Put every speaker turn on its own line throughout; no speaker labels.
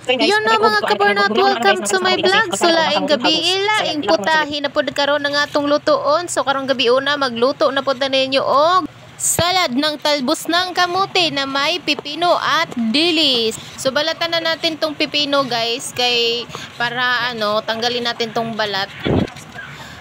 Yun na mga kabornat, welcome to my vlog. So laing gabi, laing putahi na po karon na nga atong lutoon. So karong gabi una magluto na po ninyo og salad ng talbos ng kamote na may pipino at dilis. So balatan na natin tong pipino guys, kay para tanggalin natin tong balat.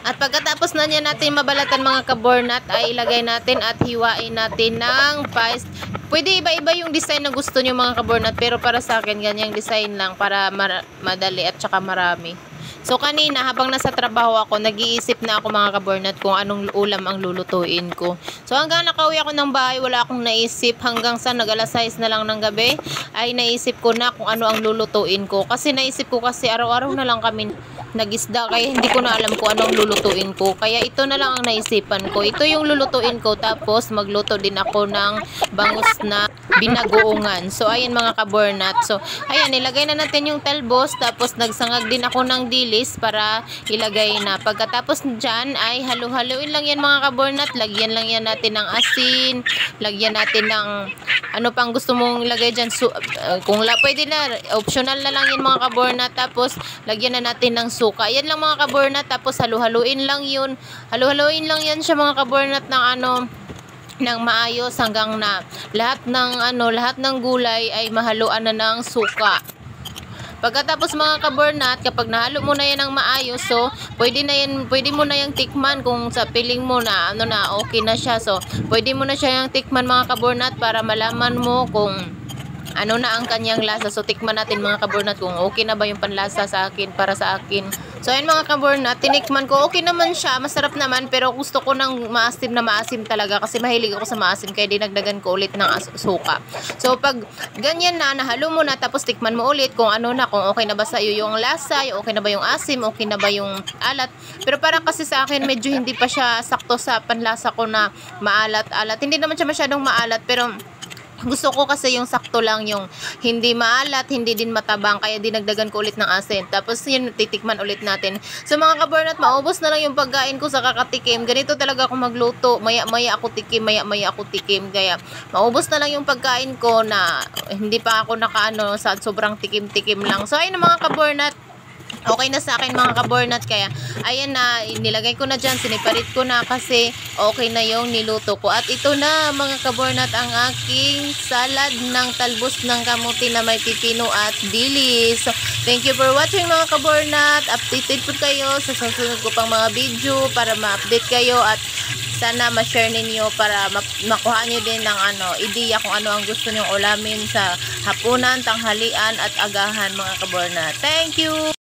At pagkatapos na niya natin mabalatan mga kabornat, ay ilagay natin at hiwain natin ng paste. Pwede iba-iba yung design na gusto nyo mga kabornat, pero para sa akin ganyang design lang para madali at saka marami. So kanina habang nasa trabaho ako, nag-iisip na ako mga kabornat kung anong ulam ang lulutuin ko. So hanggang nakauwi ako ng bahay, wala akong naisip. Hanggang sa nag-alas 6 na lang ng gabi, ay naisip ko na kung ano ang lulutuin ko. Kasi naisip ko kasi araw-araw na lang kami nagisda, kaya hindi ko na alam kung anong lulutuin ko. Kaya ito na lang ang naisipan ko. Ito yung lulutuin ko, tapos magluto din ako ng bangus na binagoongan. So ayan mga kabornat. So ayan, ilagay na natin yung talbos, tapos nagsangag din ako ng dilis para ilagay na. Pagkatapos dyan ay halu-haluin lang yan mga kabornat. Lagyan lang yan natin ng asin, lagyan natin ng ano pang gusto mong ilagay dyan. So, kung pwede na, optional na lang yan mga kabornat. Tapos lagyan na natin ng suka. Yan lang mga kabornat, tapos halu-haluin lang yun. Halu-haluin lang yan siya mga kabornat ng maayos hanggang na lahat ng gulay ay mahaluan na ng suka. Pagkatapos mga kabornat, kapag nahalo mo na yan ng maayos, so pwede mo na yang tikman kung sa piling mo na okay na siya. So pwede mo na siya yang tikman mga kabornat para malaman mo kung ano na ang kanyang lasa. So tikman natin mga kabornat kung okay na ba yung panlasa sa akin, para sa akin. So ayun mga kabornat, tinikman ko, okay naman siya, masarap naman, pero gusto ko ng maasim na maasim talaga kasi mahilig ako sa maasim, kaya dinagdagan ko ulit ng suka. So pag ganyan na, nahalo mo na, tapos tikman mo ulit kung kung okay na ba sa iyo yung lasa, okay na ba yung asim, okay na ba yung alat. Pero parang kasi sa akin medyo hindi pa siya sakto sa panlasa ko na maalat-alat. Hindi naman siya masyadong maalat, pero gusto ko kasi yung sakto lang, yung hindi maalat, hindi din matabang, kaya dinagdagan ko ulit ng asin. Tapos yun, titikman ulit natin. So mga kabornat, maubos na lang yung pagkain ko sa kakatikim. Ganito talaga ako magluto. Maya-maya ako tikim, maya-maya ako tikim. Kaya maubos na lang yung pagkain ko na hindi pa ako sa sobrang tikim-tikim lang. So ayun mga kabornat, okay na sa akin mga kabornat, kaya ayan na, nilagay ko na dyan, siniparit ko na kasi okay na yung niluto ko. At ito na mga kabornat ang aking salad ng talbos ng kamote na may pipino at dilis. So, thank you for watching mga kabornat. Updated po kayo sa susunod ko pang mga video para ma-update kayo, at sana ma-share ninyo para makuha nyo din ng ideya kung ano ang gusto nyong ulamin sa hapunan, tanghalian at agahan mga kabornat. Thank you!